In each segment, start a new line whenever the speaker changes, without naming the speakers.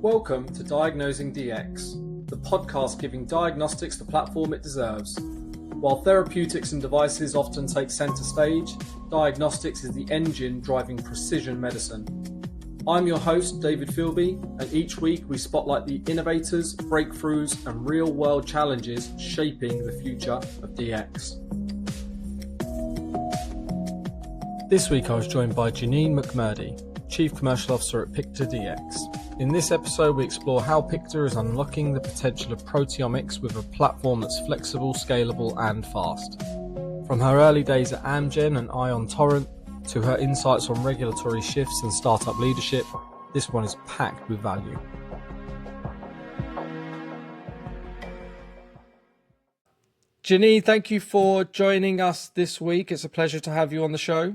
Welcome to Diagnosing Dx, the podcast giving diagnostics the platform it deserves. While therapeutics and devices often take centre stage, diagnostics is the engine driving precision medicine. I'm your host, David Philby, and each week we spotlight the innovators, breakthroughs, and real-world challenges shaping the future of DX. This week I was joined by Janine McMurdie, Chief Commercial Officer at Pictor Dx. In this episode we explore how Pictor is unlocking the potential of proteomics with a platform that's flexible, scalable and fast. From her early days at Amgen and Ion Torrent to her insights on regulatory shifts and startup leadership, this one is packed with value. Janine, thank you for joining us this week. It's a pleasure to have you on the show.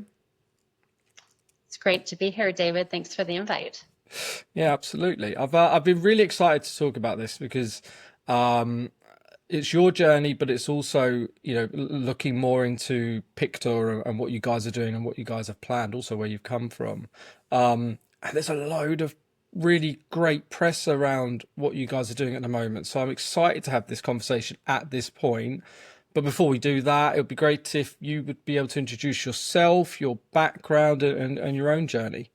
It's great to be here, David. Thanks for the invite.
Yeah, absolutely. I've been really excited to talk about this because it's your journey, but it's also, looking more into Pictor and what you guys are doing and what you guys have planned, also where you've come from. And there's a load of really great press around what you guys are doing at the moment. So I'm excited to have this conversation at this point. But before we do that, it would be great if you would be able to introduce yourself, your background and your own journey.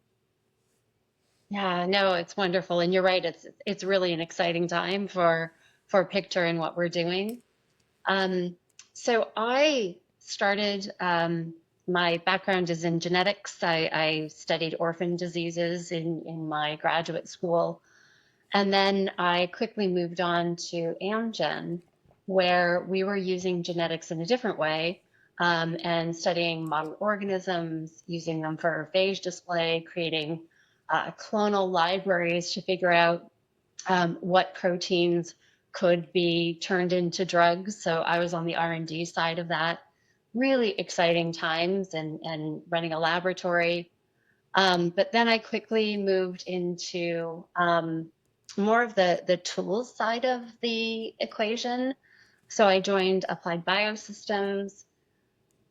Yeah, no, it's wonderful. And you're right. It's really an exciting time for Pictor and what we're doing. So I started, my background is in genetics. I studied orphan diseases in my graduate school. And then I quickly moved on to Amgen, where we were using genetics in a different way, and studying model organisms, using them for phage display, creating clonal libraries to figure out what proteins could be turned into drugs. So I was on the R&D side of that. Really exciting times and running a laboratory. But then I quickly moved into more of the tools side of the equation. So I joined Applied Biosystems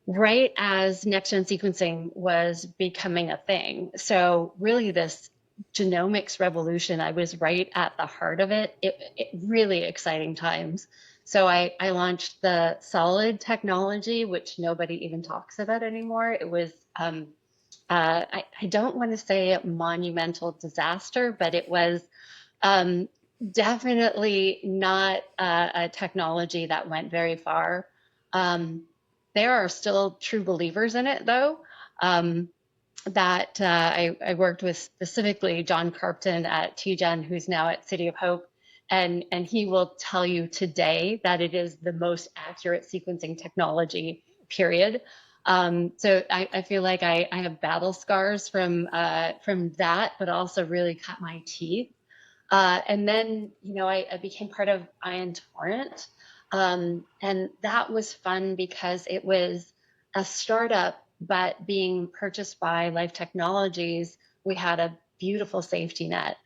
right as next-gen sequencing was becoming a thing. So really this genomics revolution, I was right at the heart of it. It really exciting times. So I launched the solid technology, which nobody even talks about anymore. It was, I don't want to say a monumental disaster, but it was definitely not a technology that went very far. There are still true believers in it, though. I worked with specifically John Carpton at TGen, who's now at City of Hope, and he will tell you today that it is the most accurate sequencing technology, period. So I feel like I have battle scars from that, but also really cut my teeth. And then, I became part of Ion Torrent. And that was fun because it was a startup, but being purchased by Life Technologies, we had a beautiful safety net.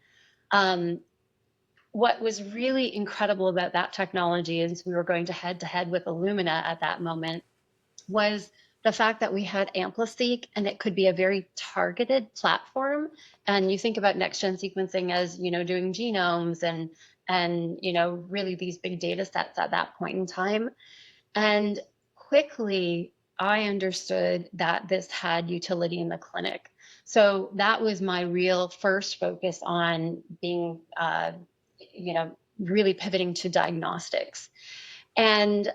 What was really incredible about that technology is we were going to head with Illumina at that moment was the fact that we had AmpliSeq and it could be a very targeted platform. And you think about next-gen sequencing as, doing genomes and really these big data sets at that point in time. And quickly, I understood that this had utility in the clinic. So that was my real first focus on being, really pivoting to diagnostics. And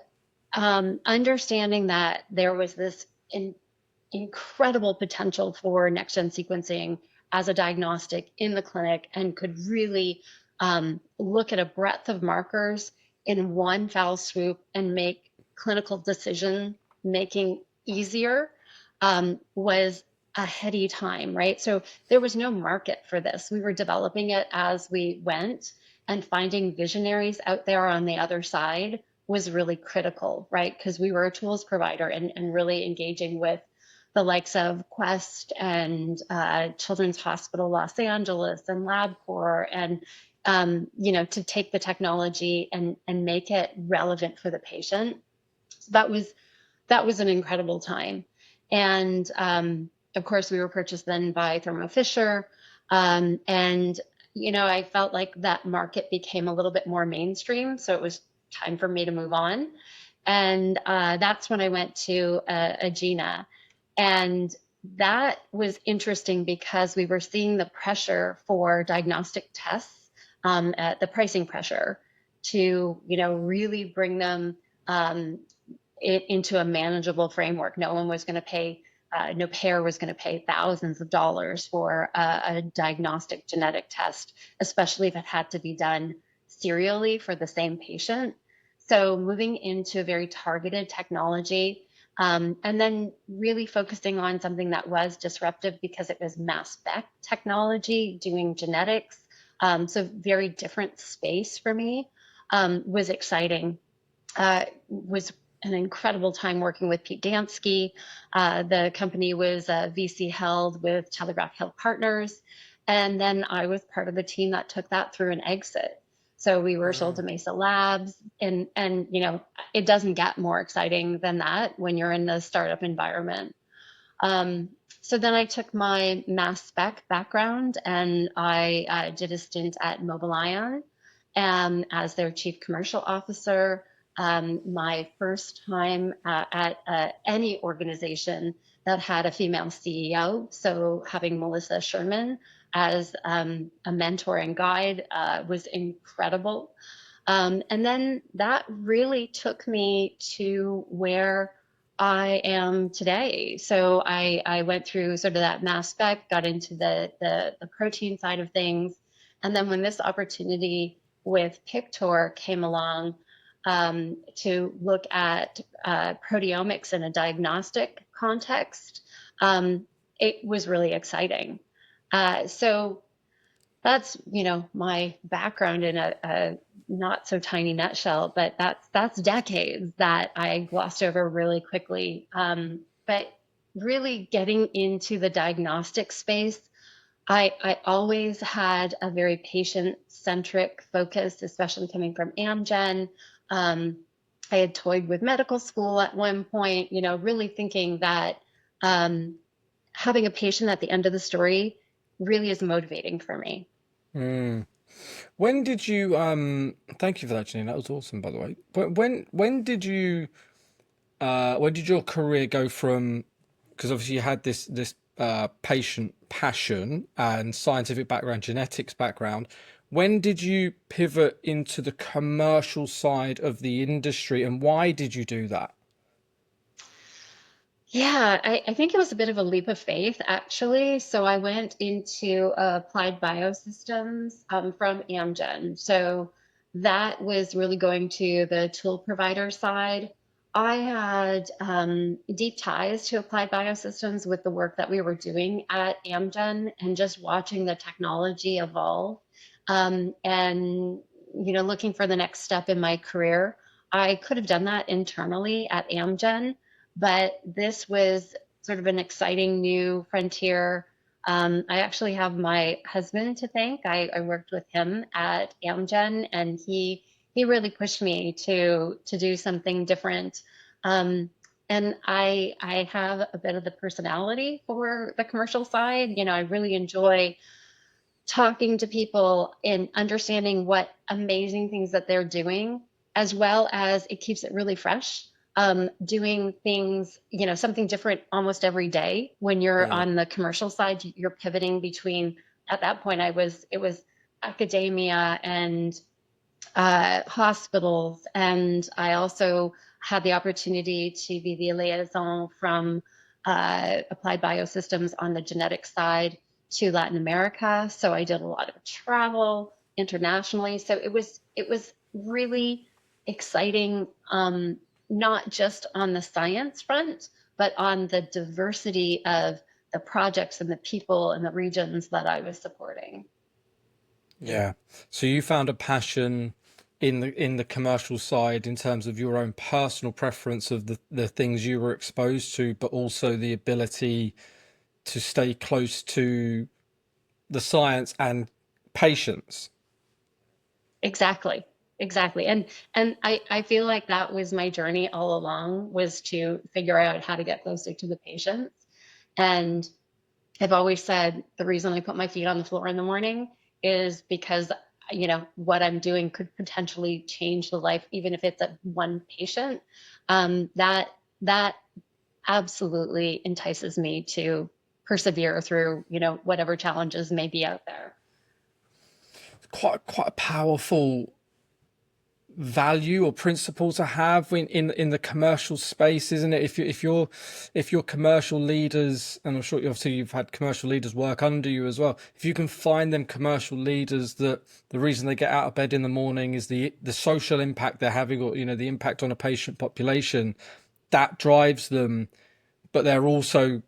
understanding that there was this incredible potential for next-gen sequencing as a diagnostic in the clinic and could really look at a breadth of markers in one foul swoop and make clinical decision making easier was a heady time, right? So there was no market for this. We were developing it as we went, and finding visionaries out there on the other side was really critical, right? Because we were a tools provider and really engaging with the likes of Quest and Children's Hospital Los Angeles and LabCorp and to take the technology and make it relevant for the patient. So that was an incredible time. And of course, we were purchased then by Thermo Fisher. And I felt like that market became a little bit more mainstream, so it was time for me to move on. And that's when I went to Agena. And that was interesting because we were seeing the pressure for diagnostic tests, at the pricing pressure to, really bring them it into a manageable framework. No one was going to pay, no payer was going to pay thousands of dollars for a diagnostic genetic test, especially if it had to be done serially for the same patient. So moving into a very targeted technology, and then really focusing on something that was disruptive because it was mass spec technology doing genetics. So very different space for me, was exciting. Was an incredible time working with Pete Dansky. The company was VC held with Telegraph Hill Partners. And then I was part of the team that took that through an exit. So we were sold to Mesa Labs, and it doesn't get more exciting than that when you're in the startup environment. Um, so then I took my mass spec background and I did a stint at Mobile Ion, as their chief commercial officer. My first time at any organization that had a female CEO. So having Melissa Sherman as a mentor and guide was incredible. And then that really took me to where I am today. So I went through sort of that mass spec, got into the protein side of things. And then when this opportunity with Pictor came along, to look at proteomics in a diagnostic context, it was really exciting. So that's my background in a not so tiny nutshell, but that's decades that I glossed over really quickly. But really getting into the diagnostic space, I always had a very patient-centric focus, especially coming from Amgen. Um, I had toyed with medical school at one point, really thinking that um, having a patient at the end of the story really is motivating for me.
Mm. When did you thank you for that, Janine. That was awesome, by the way. But when did your career go from, because obviously you had this patient passion and scientific background, genetics background. When did you pivot into the commercial side of the industry, and why did you do that?
Yeah, I think it was a bit of a leap of faith, actually. So I went into applied biosystems from Amgen. So that was really going to the tool provider side. I had deep ties to applied biosystems with the work that we were doing at Amgen and just watching the technology evolve, and looking for the next step in my career. I could have done that internally at Amgen, but this was sort of an exciting new frontier. I actually have my husband to thank. I worked with him at Amgen, and he really pushed me to do something different. Um, and I have a bit of the personality for the commercial side. I really enjoy talking to people and understanding what amazing things that they're doing, as well as it keeps it really fresh. Doing things, something different almost every day. When you're
Mm.
on the commercial side, you're pivoting between, at that point, it was academia and hospitals. And I also had the opportunity to be the liaison from Applied Biosystems on the genetic side to Latin America. So I did a lot of travel internationally. So it was really exciting, not just on the science front, but on the diversity of the projects and the people and the regions that I was supporting.
Yeah. So you found a passion in the commercial side in terms of your own personal preference of the things you were exposed to, but also the ability to stay close to the science and patients.
Exactly. Exactly. And I feel like that was my journey all along, was to figure out how to get closer to the patients. And I've always said the reason I put my feet on the floor in the morning is because, what I'm doing could potentially change the life, even if it's a one patient. That absolutely entices me to persevere through, whatever challenges may be out there.
Quite a powerful value or principle to have in the commercial space, isn't it? If you're commercial leaders, and I'm sure obviously you've had commercial leaders work under you as well, if you can find them commercial leaders that the reason they get out of bed in the morning is the social impact they're having, or the impact on a patient population, that drives them, but they're also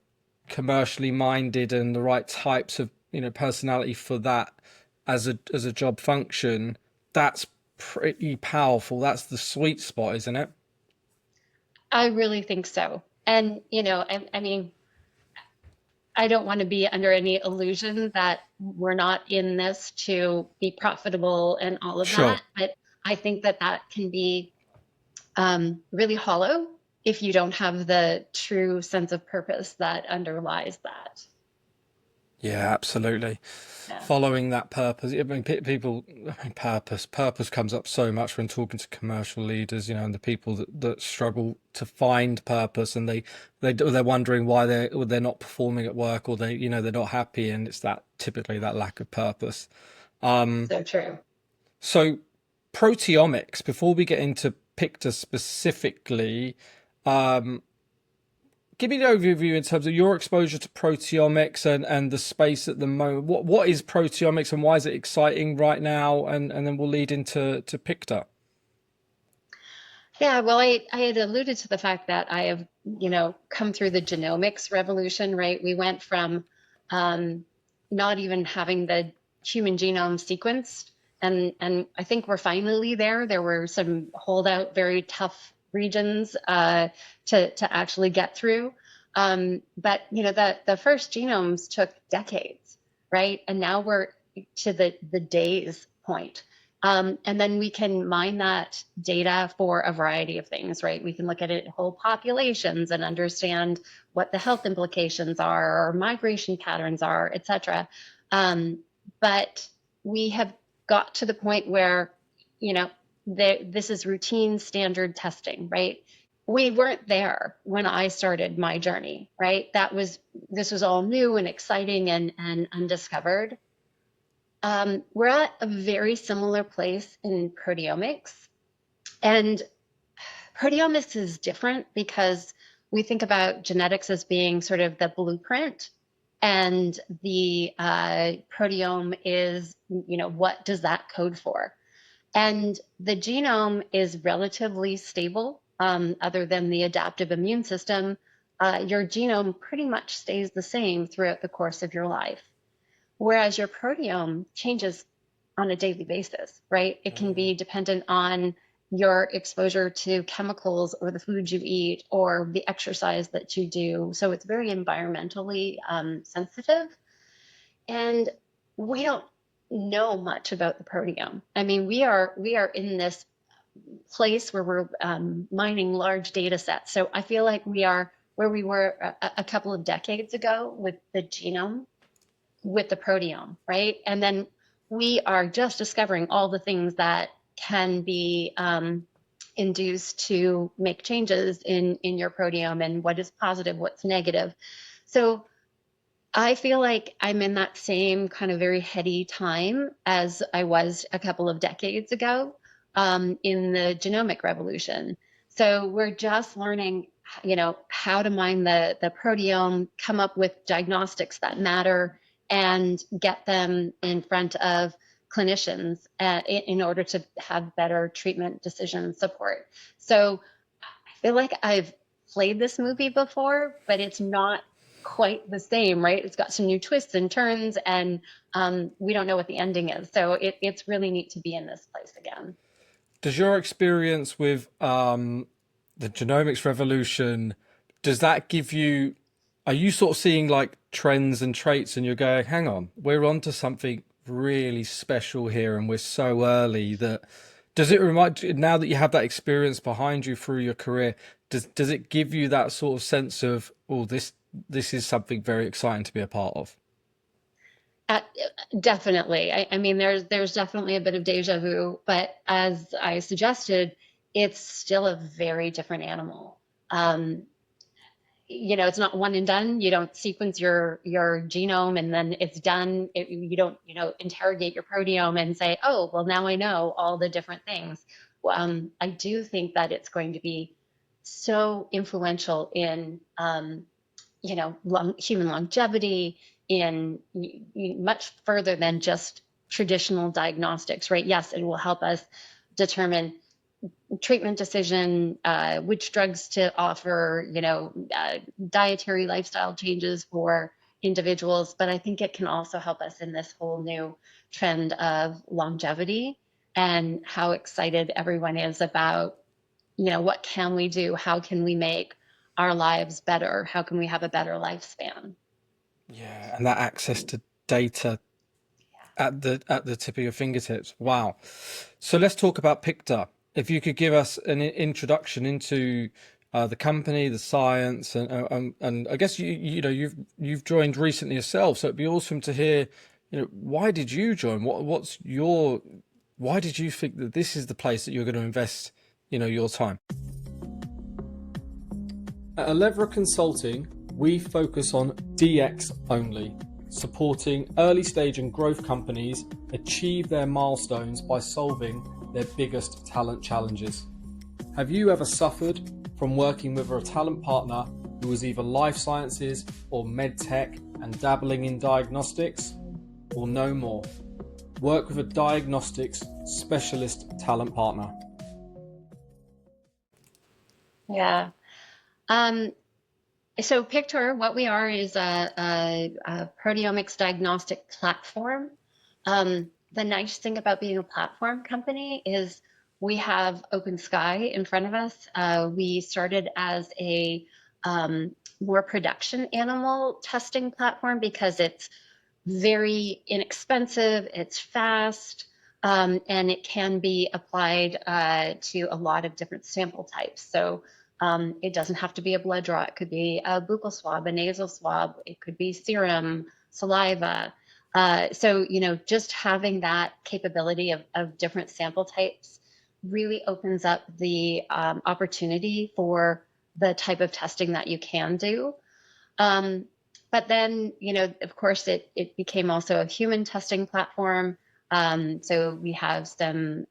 commercially minded and the right types of personality for that as a job function, that's pretty powerful. That's the sweet spot, isn't it?
I really think so. And, I mean, I don't want to be under any illusion that we're not in this to be profitable and all of
Sure.
that. But I think that that can be really hollow if you don't have the true sense of purpose that underlies that.
Yeah, absolutely.
Yeah.
Following that purpose. I mean, people. I mean, purpose comes up so much when talking to commercial leaders, and the people that struggle to find purpose, and they're wondering why they're not performing at work, or they're not happy, and it's that typically that lack of purpose.
So true.
So, proteomics. Before we get into Pictor specifically, um, give me the overview in terms of your exposure to proteomics and the space at the moment. What is proteomics and why is it exciting right now? And then we'll lead into Pictor.
Yeah, well, I had alluded to the fact that I have, come through the genomics revolution, right? We went from um, not even having the human genome sequenced, and I think we're finally there. There were some holdout, very tough regions to actually get through. But the first genomes took decades, right? And now we're to the days point. And then we can mine that data for a variety of things, right? We can look at it whole populations and understand what the health implications are, or migration patterns are, et cetera. But we have got to the point where, you know, this is routine standard testing, right? We weren't there when I started my journey, right? This was all new and exciting and undiscovered. We're at a very similar place in proteomics. And proteomics is different because we think about genetics as being sort of the blueprint, and the proteome is, what does that code for? And the genome is relatively stable, other than the adaptive immune system. Your genome pretty much stays the same throughout the course of your life. Whereas your proteome changes on a daily basis, right? It can be dependent on your exposure to chemicals or the food you eat or the exercise that you do. So it's very environmentally sensitive. And we don't know much about the proteome. I mean, we are in this place where we're mining large data sets. So I feel like we are where we were a couple of decades ago with the genome, with the proteome, right? And then we are just discovering all the things that can be induced to make changes in your proteome, and what is positive, what's negative. So I feel like I'm in that same kind of very heady time as I was a couple of decades ago, in the genomic revolution. So we're just learning, how to mine the proteome, come up with diagnostics that matter, and get them in front of clinicians in order to have better treatment decision support. So I feel like I've played this movie before, but it's not quite the same, right? It's got some new twists and turns, and we don't know what the ending is. So it's really neat to be in this place again.
Does your experience with the genomics revolution, does that give you, are you sort of seeing like trends and traits and you're going, hang on, we're onto something really special here and we're so early that, does it remind you, now that you have that experience behind you through your career, does it give you that sort of sense of, oh, this is something very exciting to be a part of?
Uh, Definitely. I mean, there's definitely a bit of deja vu, but as I suggested, it's still a very different animal. Um, it's not one and done. You don't sequence your genome and then it's done. You don't, interrogate your proteome and say, oh, well, now I know all the different things. I do think that it's going to be so influential in, human longevity, in much further than just traditional diagnostics, right? Yes, it will help us determine treatment decision, which drugs to offer, dietary lifestyle changes for individuals. But I think it can also help us in this whole new trend of longevity and how excited everyone is about, what can we do? How can we make our lives better? How can we have a better lifespan?
Yeah, and that access to data at the tip of your fingertips. Wow. So let's talk about Pictor. If you could give us an introduction into the company, the science, and I guess you've joined recently yourself, so it'd be awesome to hear, why did you join? Why did you think that this is the place that you're going to invest, your time? At Alevra Consulting, we focus on DX only, supporting early stage and growth companies achieve their milestones by solving their biggest talent challenges. Have you ever suffered from working with a talent partner who was either life sciences or med tech and dabbling in diagnostics? Or no more? Work with a diagnostics specialist talent partner.
Yeah. Um, so Pictor, what we are is a proteomics diagnostic platform. The nice thing about being a platform company is we have open sky in front of us. We started as a more production animal testing platform because it's very inexpensive, it's fast, and it can be applied to a lot of different sample types. So it doesn't have to be a blood draw. It could be a buccal swab, a nasal swab. It could be serum, saliva. So, just having that capability of different sample types really opens up the opportunity for the type of testing that you can do. Um, but then, of course, it became also a human testing platform. So we have some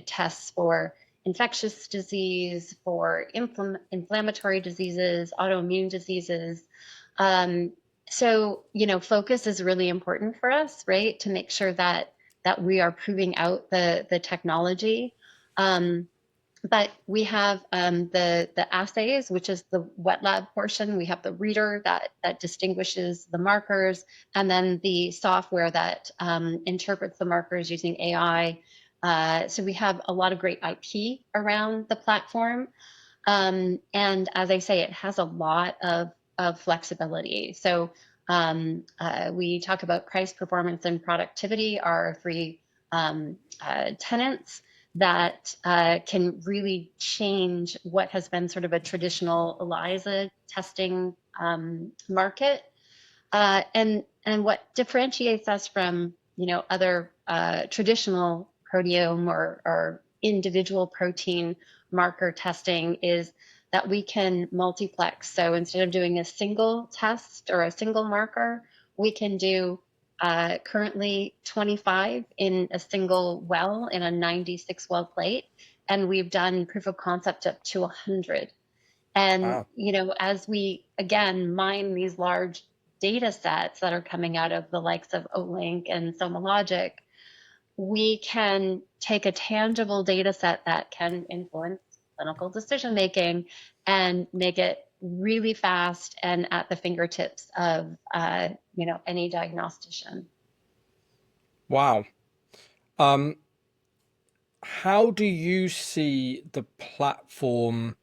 tests for infectious disease, for inflammatory diseases, autoimmune diseases. Um, so, focus is really important for us, right? To make sure that we are proving out the technology. Um, but we have the assays, which is the wet lab portion. We have the reader that distinguishes the markers, and then the software that interprets the markers using AI. So we have a lot of great IP around the platform. And as I say, it has a lot of flexibility. So we talk about price, performance, and productivity are three tenants that can really change what has been sort of a traditional ELISA testing market. And what differentiates us from other traditional proteome or individual protein marker testing is that we can multiplex. So instead of doing a single test or a single marker, we can do currently 25 in a single well in a 96 well plate. And we've done proof of concept up to 100. And,
Wow.
as we, again, mine these large data sets that are coming out of the likes of Olink and SomaLogic, we can take a tangible data set that can influence clinical decision making and make it really fast and at the fingertips of, any diagnostician.
Wow. Um, how do you see the platform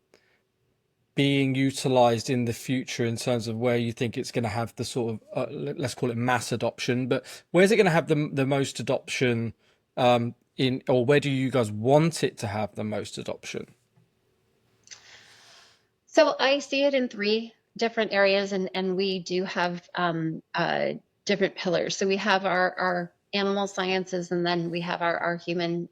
being utilized in the future in terms of where you think it's going to have the sort of let's call it mass adoption, but where's it going to have the most adoption in, or where do you guys want it to have the most adoption?
So I see it in three different areas, and we do have different pillars. So we have our animal sciences, and then we have our human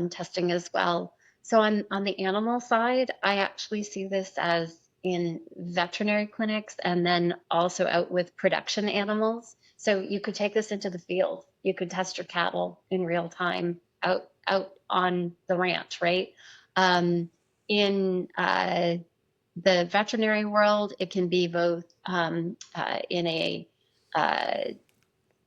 testing as well. So on the animal side, I actually see this as in veterinary clinics and then also out with production animals. So you could take this into the field. You could test your cattle in real time out on the ranch, right? In the veterinary world, it can be both in a uh,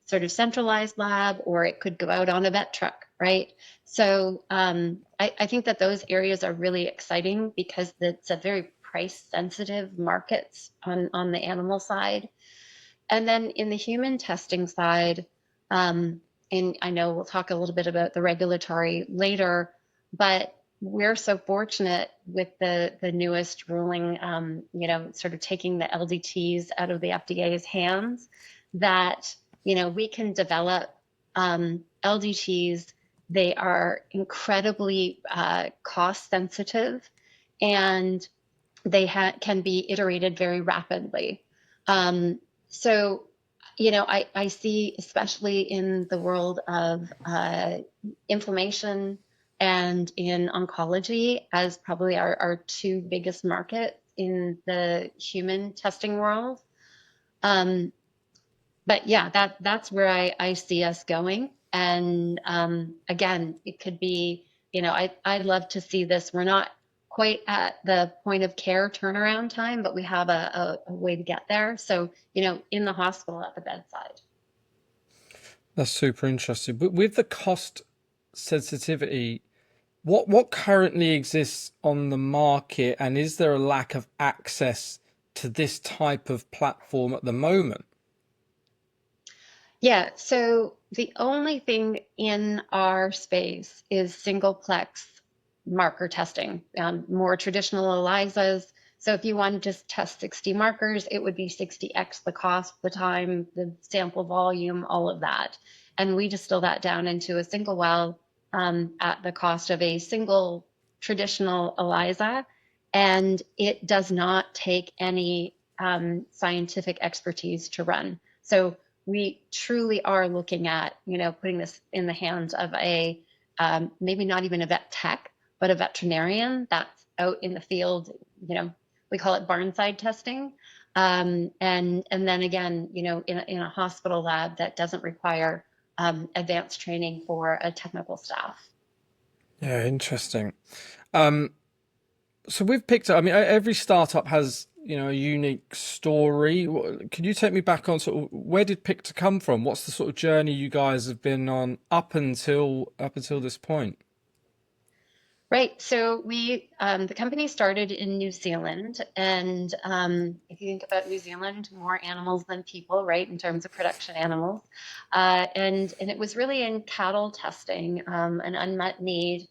sort of centralized lab, or it could go out on a vet truck, right? So I think that those areas are really exciting because it's a very price sensitive markets on the animal side. And then in the human testing side, and I know we'll talk a little bit about the regulatory later, but we're so fortunate with the newest ruling, sort of taking the LDTs out of the FDA's hands, that we can develop LDTs. They are incredibly cost sensitive, and they can be iterated very rapidly. So, I see, especially in the world of inflammation and in oncology, as probably our two biggest markets in the human testing world. Um, but yeah, that's where I see us going. And again, it could be, I'd love to see this. We're not quite at the point of care turnaround time, but we have a way to get there. So, in the hospital at the bedside.
That's super interesting. But with the cost sensitivity, what currently exists on the market, and is there a lack of access to this type of platform at the moment?
Yeah, so the only thing in our space is singleplex marker testing, more traditional ELISAs. So if you want to just test 60 markers, it would be 60x the cost, the time, the sample volume, all of that. And we distill that down into a single well at the cost of a single traditional ELISA. And it does not take any scientific expertise to run. So we truly are looking at, putting this in the hands of a maybe not even a vet tech, but a veterinarian that's out in the field. We call it barnside testing, and then again, in a hospital lab that doesn't require advanced training for a technical staff.
Yeah, interesting. Um, so we've picked up, I mean, every startup has, a unique story. Can you take me back on sort of where did Pictor come from? What's the sort of journey you guys have been on up until this point?
Right. So the company started in New Zealand, and if you think about New Zealand, more animals than people, right, in terms of production animals, and it was really in cattle testing, an unmet need,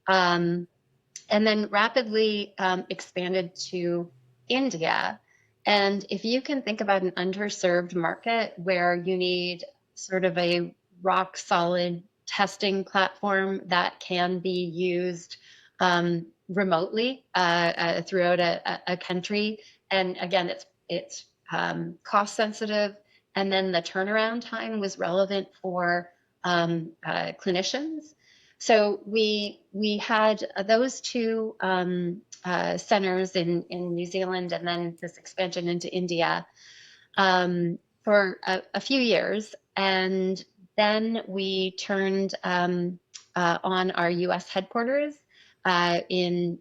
um, and then rapidly expanded to India. And if you can think about an underserved market where you need sort of a rock solid testing platform that can be used remotely throughout a country, and again, it's cost sensitive, and then the turnaround time was relevant for clinicians. So we had those two centers in New Zealand, and then this expansion into India for a few years, and then we turned on our U.S. headquarters in,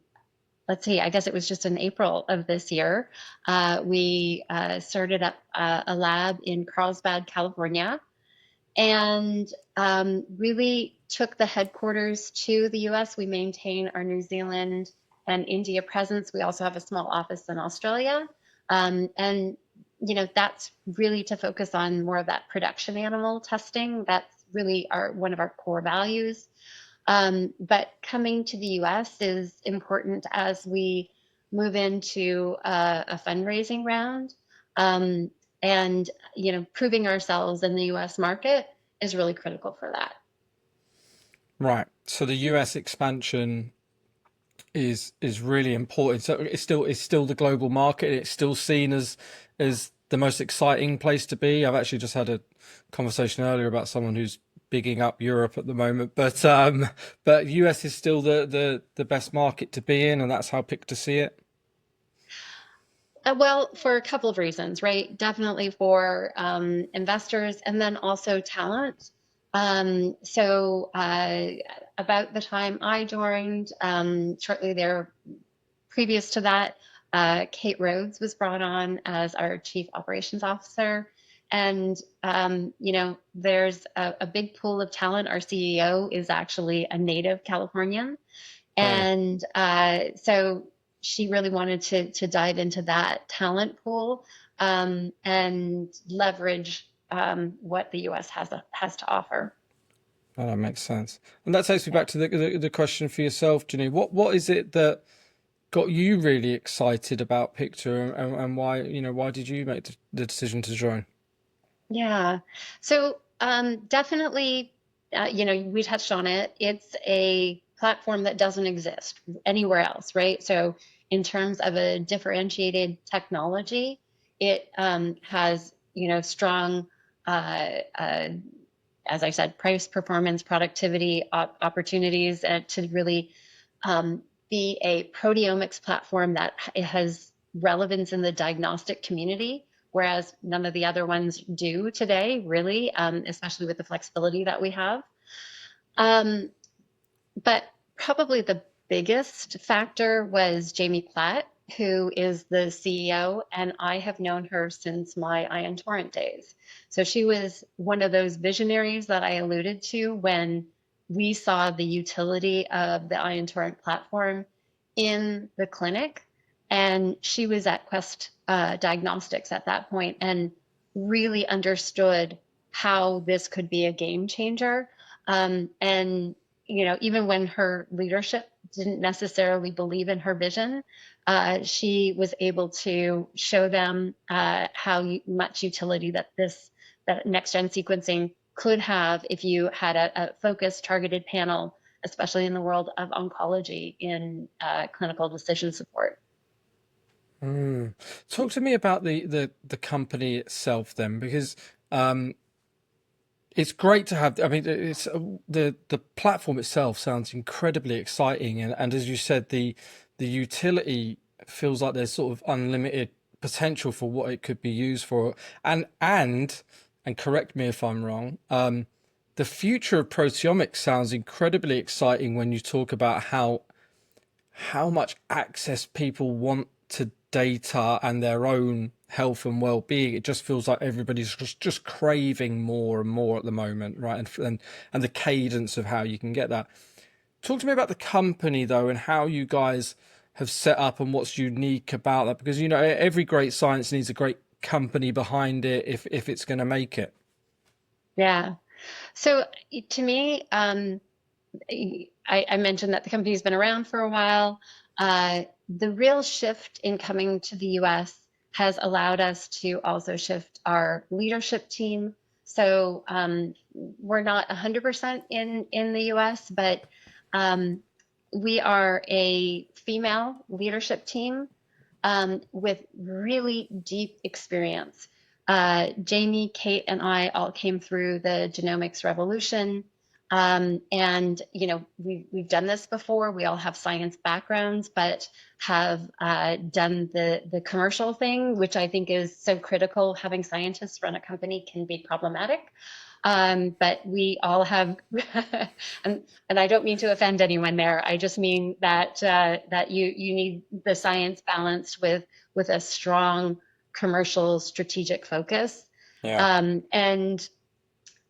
let's see, I guess it was just in April of this year. We started up a lab in Carlsbad, California, and really took the headquarters to the US. We maintain our New Zealand and India presence. We also have a small office in Australia. And, that's really to focus on more of that production animal testing. That's really one of our core values. But coming to the US is important as we move into a fundraising round. Um, and proving ourselves in the US market is really critical for that.
Right. So the US expansion is really important. So it's still the global market. It's still seen as the most exciting place to be. I've actually just had a conversation earlier about someone who's bigging up Europe at the moment, but US is still the best market to be in, and that's how Pick to see it.
Well, for a couple of reasons, right? Definitely for investors and then also talent. About the time I joined, shortly there, previous to that, Kate Rhodes was brought on as our Chief Operations Officer. And, there's a big pool of talent. Our CEO is actually a native Californian.
Oh,
And so she really wanted to dive into that talent pool and leverage what the US has to offer.
oh, that makes sense. And that takes me back to the question for yourself, Janine. What is it that got you really excited about Picture, and why, why did you make the decision to join?
Yeah. So definitely, we touched on it. It's a platform that doesn't exist anywhere else, right? So in terms of a differentiated technology, it has, strong, as I said, price, performance, productivity opportunities to really be a proteomics platform that has relevance in the diagnostic community, whereas none of the other ones do today, really, especially with the flexibility that we have. Um, but probably the biggest factor was Jamie Platt, who is the CEO, and I have known her since my Ion Torrent days. So she was one of those visionaries that I alluded to when we saw the utility of the Ion Torrent platform in the clinic. And she was at Quest Diagnostics at that point and really understood how this could be a game changer. And even when her leadership didn't necessarily believe in her vision, she was able to show them how much utility that next gen sequencing could have if you had a focused, targeted panel, especially in the world of oncology in clinical decision support.
Mm. Talk to me about the company itself then, because um, it's great to have. I mean, it's the platform itself sounds incredibly exciting, and as you said, the utility feels like there's sort of unlimited potential for what it could be used for. And correct me if I'm wrong. The future of proteomics sounds incredibly exciting when you talk about how much access people want to data and their own health and well-being. It just feels like everybody's just craving more and more at the moment, right? And the cadence of how you can get that. Talk to me about the company though, and how you guys have set up and what's unique about that, because every great science needs a great company behind it if it's going to make it.
Yeah. So to me, I mentioned that the company's been around for a while. The real shift in coming to the US has allowed us to also shift our leadership team. So we're not 100% in the US, but um, we are a female leadership team with really deep experience. Jamie, Kate, and I all came through the genomics revolution. And we've done this before. We all have science backgrounds, but have done the commercial thing, which I think is so critical. Having scientists run a company can be problematic. But we all have, and I don't mean to offend anyone there. I just mean that you need the science balanced with a strong commercial strategic focus.
Yeah.
And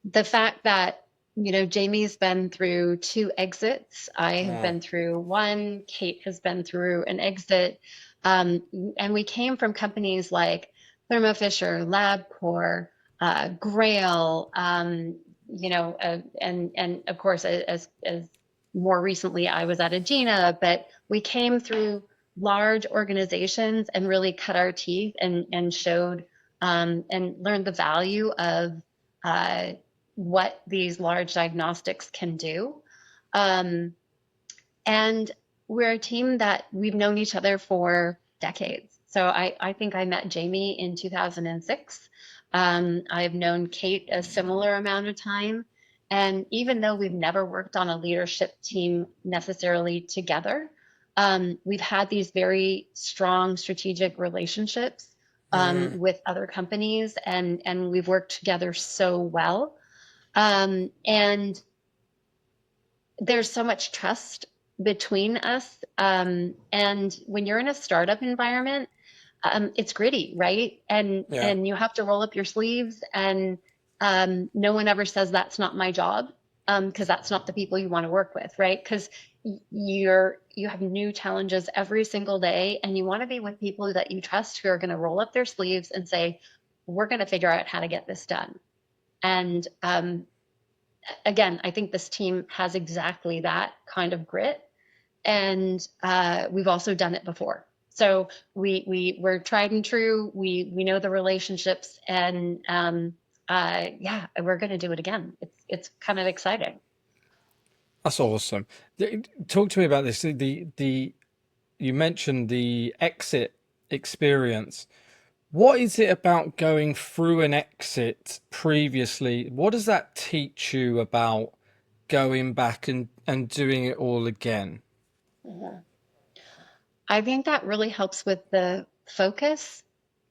the fact that Jamie's been through two exits. I have
Mm.
been through one. Kate has been through an exit. And we came from companies like Thermo Fisher, LabCorp, Grail, and of course, as more recently, I was at Agena, but we came through large organizations and really cut our teeth and showed and learned the value of uh, what these large diagnostics can do. Um, and we're a team that we've known each other for decades. So I think I met Jamie in 2006. I've known Kate a similar amount of time. And even though we've never worked on a leadership team necessarily together, we've had these very strong strategic relationships
Mm,
with other companies, and we've worked together so well. And there's so much trust between us. And when you're in a startup environment, it's gritty, right? And
yeah.
and you have to roll up your sleeves, and no one ever says that's not my job, because that's not the people you want to work with, right? Because you have new challenges every single day, and you want to be with people that you trust who are going to roll up their sleeves and say, "We're going to figure out how to get this done." And again, I think this team has exactly that kind of grit, and we've also done it before. So we're tried and true. We know the relationships, and yeah, we're going to do it again. It's kind of exciting.
That's awesome. Talk to me about this. The you mentioned the exit experience. What is it about going through an exit previously? What does that teach you about going back and doing it all again?
Mhm. I think that really helps with the focus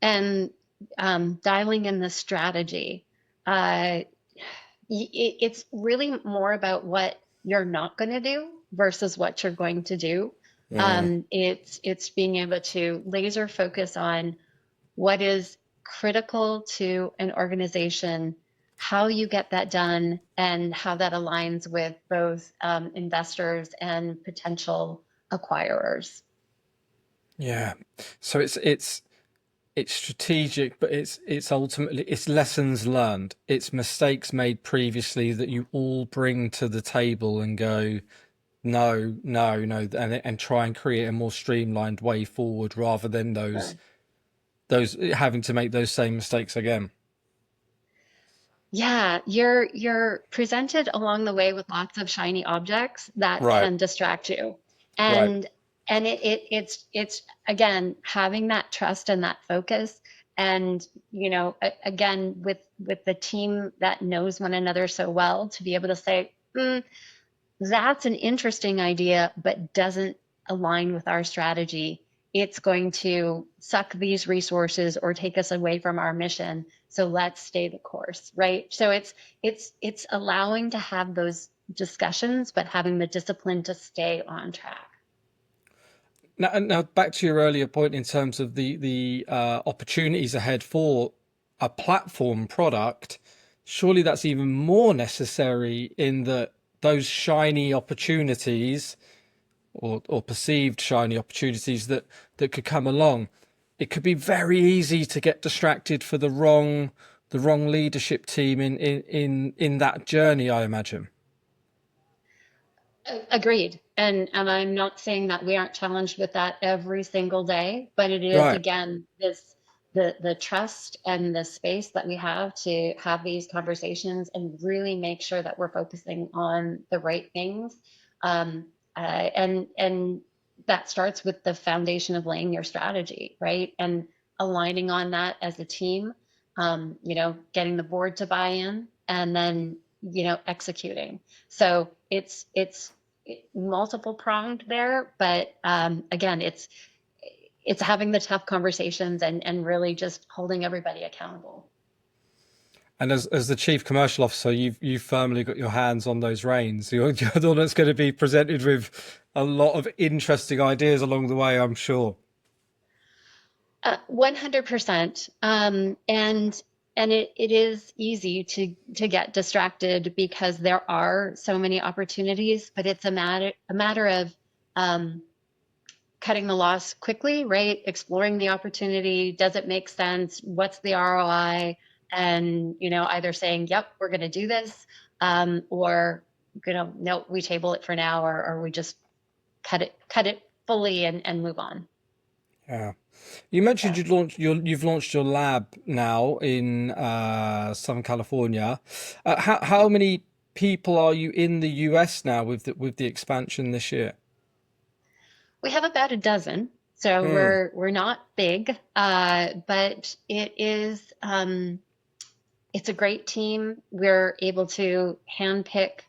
and dialing in the strategy. Uh, it's really more about what you're not going to do versus what you're going to do.
Mm,
It's being able to laser focus on what is critical to an organization, how you get that done, and how that aligns with both investors and potential acquirers.
yeah. So it's strategic, but it's ultimately it's lessons learned. It's mistakes made previously that you all bring to the table and go, no, no, no, and try and create a more streamlined way forward rather than those having to make those same mistakes again.
Yeah, you're presented along the way with lots of shiny objects that
Right,
can distract you.
right.
And it's again having that trust and that focus, and again with the team that knows one another so well, to be able to say, that's an interesting idea, but doesn't align with our strategy. It's going to suck these resources or take us away from our mission. So let's stay the course, right? So it's allowing to have those discussions, but having the discipline to stay on track.
Now back to your earlier point in terms of the opportunities ahead for a platform product. Surely that's even more necessary in that those shiny opportunities or perceived shiny opportunities that could come along. It could be very easy to get distracted for the wrong leadership team in that journey, I imagine.
Agreed. And I'm not saying that we aren't challenged with that every single day, but it is
Right.
again this the trust and the space that we have to have these conversations and really make sure that we're focusing on the right things. And that starts with the foundation of laying your strategy, right? And aligning on that as a team, getting the board to buy in, and then executing. So it's multiple pronged there, but again, it's having the tough conversations and really just holding everybody accountable.
And as the chief commercial officer, you've firmly got your hands on those reins. You're the one that's going to be presented with a lot of interesting ideas along the way, I'm sure.
100%. And it is easy to get distracted because there are so many opportunities, but it's a matter of um, cutting the loss quickly, right? Exploring the opportunity. Does it make sense? What's the ROI? And, either saying, yep, we're going to do this, or, no, we table it for now, or we just cut it fully and move on.
Yeah. You mentioned
Yeah.
you've launched your lab now in Southern California. How many people are you in the US now with the expansion this year?
We have about a dozen. So
Mm.
we're not big, but it's a great team. We're able to handpick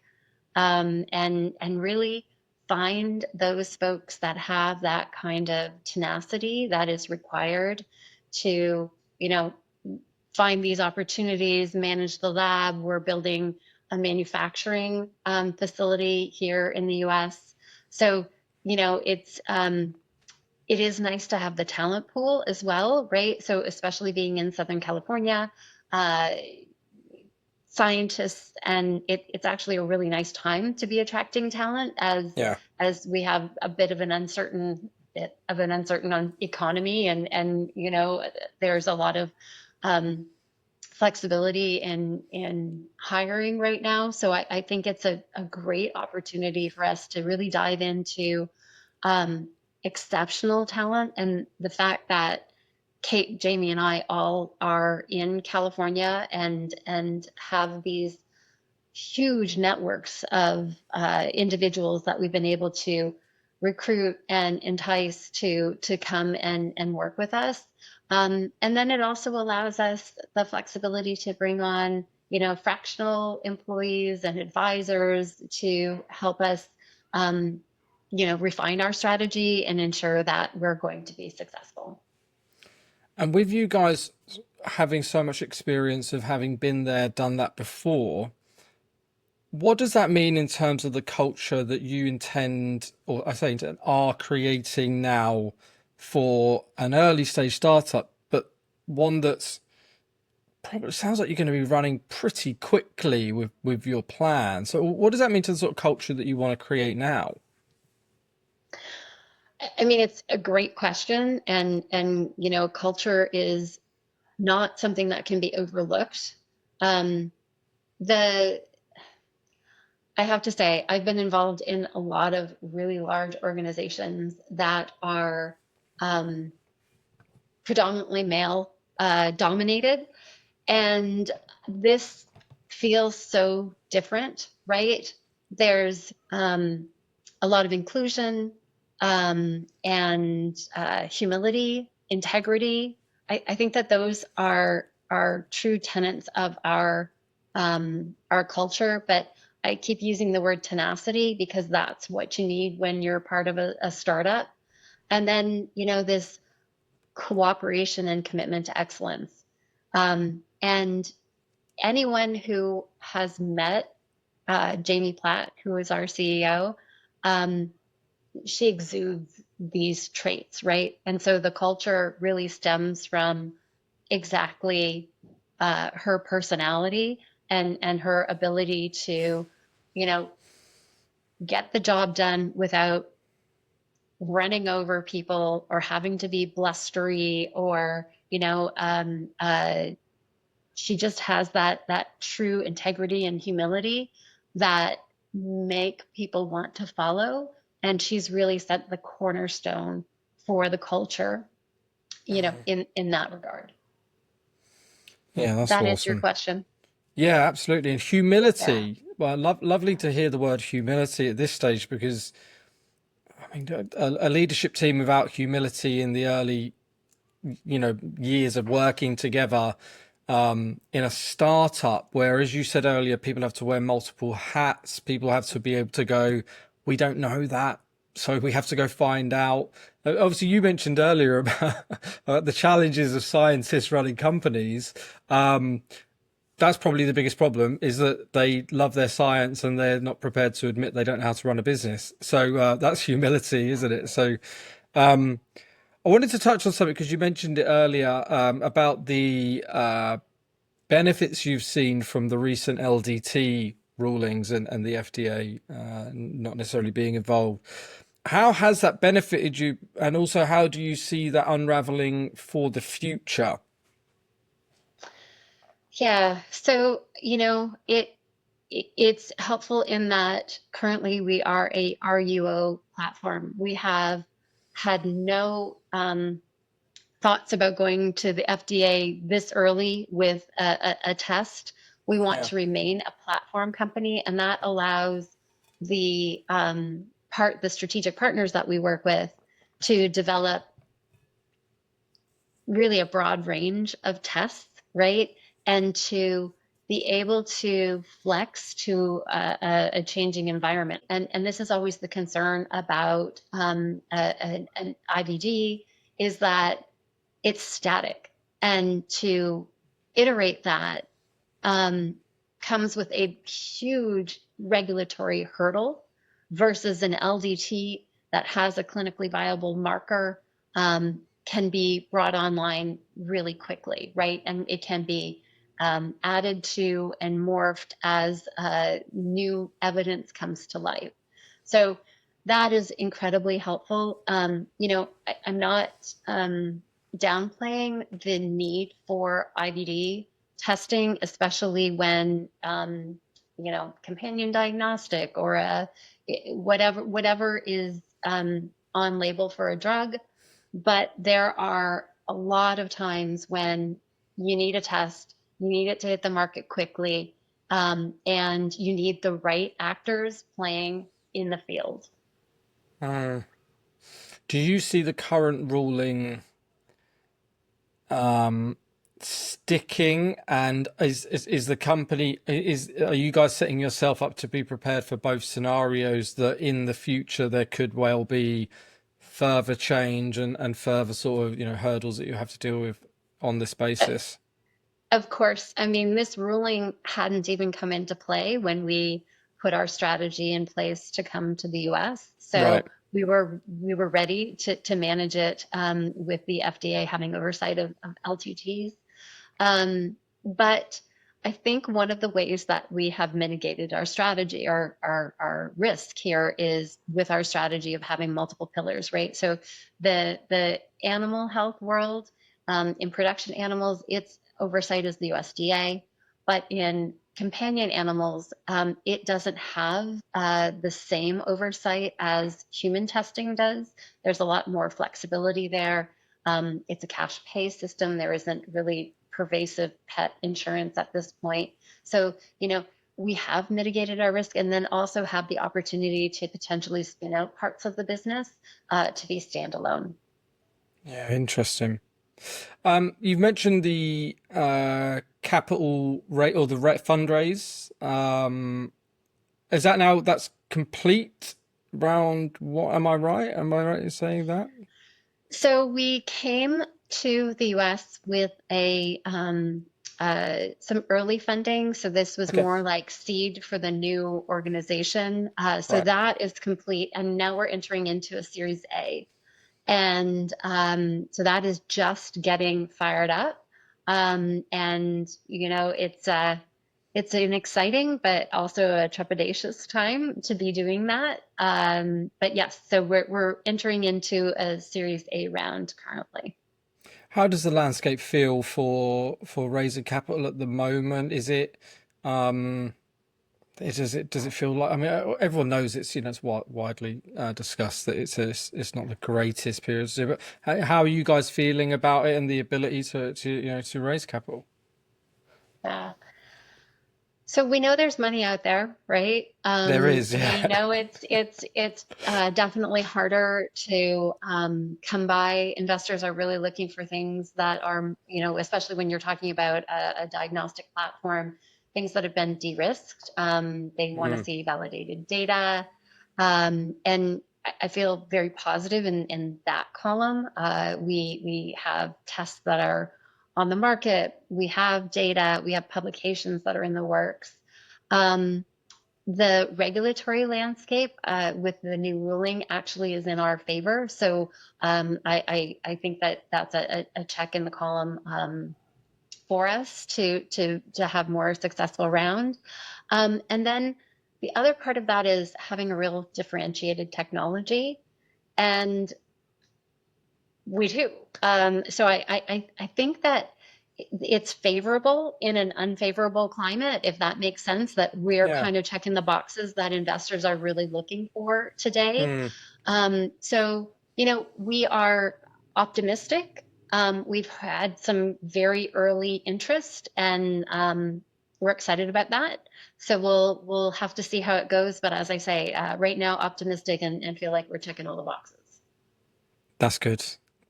and really find those folks that have that kind of tenacity that is required to, you know, find these opportunities, manage the lab. We're building a manufacturing facility here in the U.S. So, it is nice to have the talent pool as well, right? So, especially being in Southern California, uh, scientists, and it's actually a really nice time to be attracting talent
Yeah.
as we have a bit of an uncertain economy, and there's a lot of um, flexibility in hiring right now. So I think it's a great opportunity for us to really dive into um, exceptional talent, and the fact that Kate, Jamie, and I all are in California and have these huge networks of individuals that we've been able to recruit and entice to come and work with us. And then it also allows us the flexibility to bring on, fractional employees and advisors to help us, refine our strategy and ensure that we're going to be successful.
And with you guys having so much experience of having been there, done that before, what does that mean in terms of the culture that you intend, or I say intend, are creating now for an early stage startup, but one that's probably sounds like you're going to be running pretty quickly with your plan. So what does that mean to the sort of culture that you want to create now?
I mean, it's a great question, and culture is not something that can be overlooked. Um, the I have to say, I've been involved in a lot of really large organizations that are um, predominantly male dominated, and this feels so different, right? There's a lot of inclusion and humility, integrity. I think that those are true tenets of our culture. But I keep using the word tenacity because that's what you need when you're part of a startup. And then, this cooperation and commitment to excellence. And anyone who has met Jamie Platt, who is our CEO, um, she exudes these traits, right? And so the culture really stems from exactly her personality and her ability to, you know, get the job done without running over people or having to be blustery or, she just has that true integrity and humility that make people want to follow. And she's really set the cornerstone for the culture, in that regard.
Yeah, that's
That answer your
awesome.
question.
Yeah, absolutely. And
Yeah.
humility. Well, lovely to hear the word humility at this stage because I mean, a leadership team without humility in the early, years of working together in a startup, where, as you said earlier, people have to wear multiple hats. People have to be able to go, we don't know that, so we have to go find out. Obviously, you mentioned earlier about the challenges of scientists running companies. That's probably the biggest problem is that they love their science and they're not prepared to admit they don't know how to run a business. So that's humility, isn't it? So I wanted to touch on something because you mentioned it earlier about the benefits you've seen from the recent LDT rulings and the FDA not necessarily being involved. How has that benefited you? And also, how do you see that unraveling for the future?
Yeah. So, it's helpful in that currently we are a RUO platform. We have had no thoughts about going to the FDA this early with a test. We want
Yeah.
to remain a platform company, and that allows the strategic partners that we work with to develop really a broad range of tests, right? And to be able to flex to a changing environment. And this is always the concern about an IVD is that it's static. And to iterate that um, comes with a huge regulatory hurdle versus an LDT that has a clinically viable marker can be brought online really quickly, right? And it can be added to and morphed as new evidence comes to light. So that is incredibly helpful. I'm not downplaying the need for IVD testing, especially when companion diagnostic or whatever is on label for a drug. But there are a lot of times when you need a test, you need it to hit the market quickly, and you need the right actors playing in the field.
Uh, do you see the current ruling sticking? And is the company is are you guys setting yourself up to be prepared for both scenarios that in the future there could well be further change and further sort of hurdles that you have to deal with on this basis?
Of course, I mean, this ruling hadn't even come into play when we put our strategy in place to come to the US.
Right.
So we were ready to manage it with the FDA having oversight of LTTs. But I think one of the ways that we have mitigated our strategy, our risk here is with our strategy of having multiple pillars, right? So the animal health world, in production animals, its oversight is the USDA, but in companion animals, it doesn't have the same oversight as human testing does. There's a lot more flexibility there. It's a cash pay system. There isn't really pervasive pet insurance at this point. So, we have mitigated our risk and then also have the opportunity to potentially spin out parts of the business to be standalone.
Yeah, interesting. You've mentioned the capital rate or the fundraise. Is that now that's complete? Round what? Am I right? Am I right in saying that?
So we came to the US with some early funding. So this was
Okay.
more like seed for the new organization. So
Right.
that is complete, and now we're entering into a Series A. And so that is just getting fired up. And it's an exciting but also a trepidatious time to be doing that. But yes, so we're entering into a Series A round currently.
How does the landscape feel for raising capital at the moment? Is it does it feel like, I mean, everyone knows it's it's widely discussed that it's not the greatest period to do, but how are you guys feeling about it and the ability to raise capital?
Yeah. So we know there's money out there, right?
There is,
We
yeah.
know it's definitely harder to come by. Investors are really looking for things that are, especially when you're talking about a diagnostic platform, things that have been de-risked. They want to
Mm.
see validated data, and I feel very positive in that column. We have tests that are on the market. We have data. We have publications that are in the works. Um, the regulatory landscape with the new ruling actually is in our favor. So I think that that's a check in the column for us to have more successful round. And then the other part of that is having a real differentiated technology. And we do. So I think that it's favorable in an unfavorable climate, if that makes sense, that we're
Yeah.
kind of checking the boxes that investors are really looking for today.
Mm.
So, we are optimistic. We've had some very early interest and we're excited about that. So we'll have to see how it goes. But as I say, right now, optimistic and feel like we're checking all the boxes.
That's good.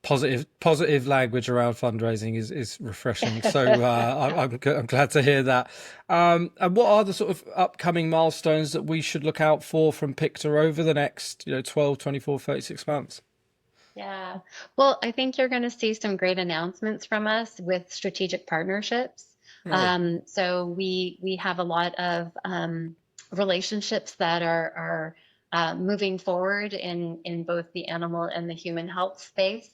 Positive language around fundraising is refreshing. So I'm glad to hear that. And what are the sort of upcoming milestones that we should look out for from Pictor over the next 12, 24, 36 months?
Yeah. Well, I think you're going to see some great announcements from us with strategic partnerships.
Great.
So we have a lot of relationships that are moving forward in both the animal and the human health space.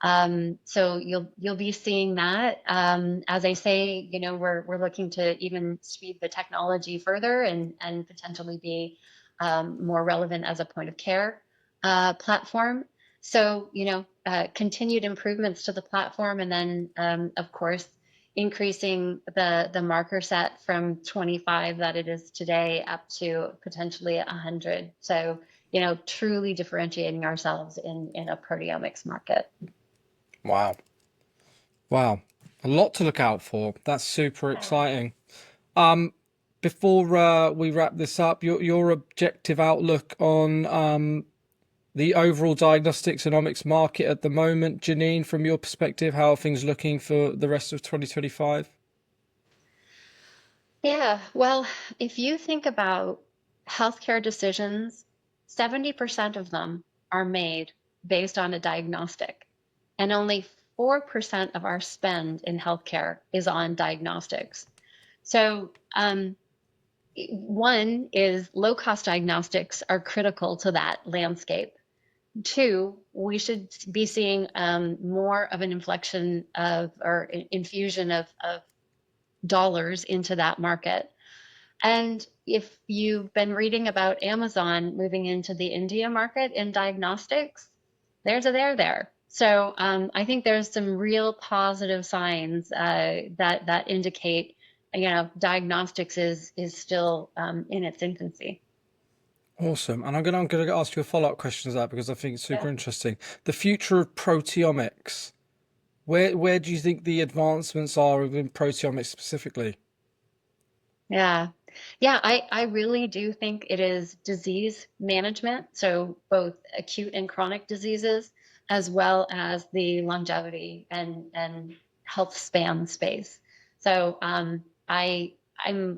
So you'll be seeing that. As I say, we're looking to even speed the technology further and potentially be more relevant as a point of care platform. So, continued improvements to the platform, and then, of course, increasing the marker set from 25 that it is today up to potentially 100. So, truly differentiating ourselves in a proteomics market.
Wow. Wow. A lot to look out for. That's super
Yeah.
exciting. Before we wrap this up, your objective outlook on the overall diagnostics and omics market at the moment, Janine, from your perspective, how are things looking for the rest of 2025?
Yeah, well, if you think about healthcare decisions, 70% of them are made based on a diagnostic, and only 4% of our spend in healthcare is on diagnostics. So, one is low cost diagnostics are critical to that landscape. Two, we should be seeing more of an inflection of or infusion of dollars into that market. And if you've been reading about Amazon moving into the India market in diagnostics, there's a there. So I think there's some real positive signs that indicate, diagnostics is still in its infancy.
Awesome. And I'm gonna ask you a follow-up question to that because I think it's super
Yeah.
interesting. The future of proteomics. Where do you think the advancements are within proteomics specifically?
Yeah. Yeah, I really do think it is disease management, so both acute and chronic diseases, as well as the longevity and health span space. So I'm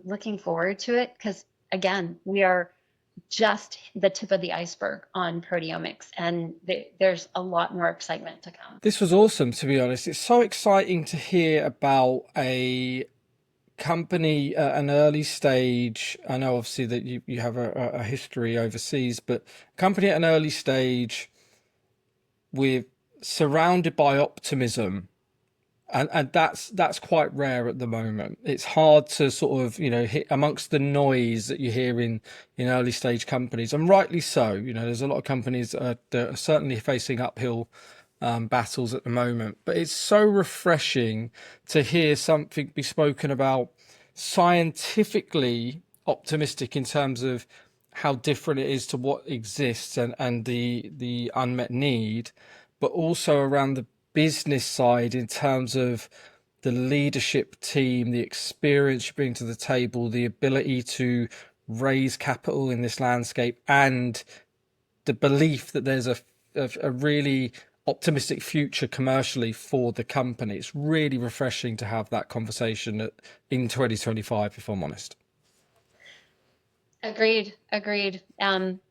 looking forward to it because again, we are just the tip of the iceberg on proteomics, and there's a lot more excitement to come.
This was awesome, to be honest. It's so exciting to hear about a company at an early stage. I know obviously that you have a history overseas, but company at an early stage with surrounded by optimism. And that's quite rare at the moment. It's hard to sort of, hit amongst the noise that you hear in early stage companies, and rightly so. There's a lot of companies that are certainly facing uphill battles at the moment. But it's so refreshing to hear something be spoken about scientifically optimistic in terms of how different it is to what exists and the unmet need, but also around the business side in terms of the leadership team, the experience you bring to the table, the ability to raise capital in this landscape, and the belief that there's a really optimistic future commercially for the company. It's really refreshing to have that conversation in 2025, if I'm honest.
Agreed, agreed.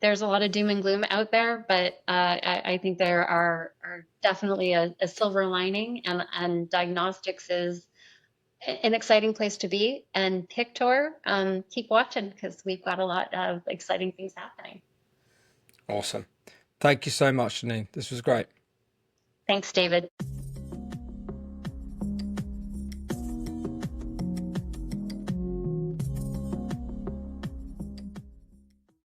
There's a lot of doom and gloom out there, but I think there are definitely a silver lining, and diagnostics is an exciting place to be. And Pictor, keep watching because we've got a lot of exciting things happening.
Awesome. Thank you so much, Janine. This was great.
Thanks, David.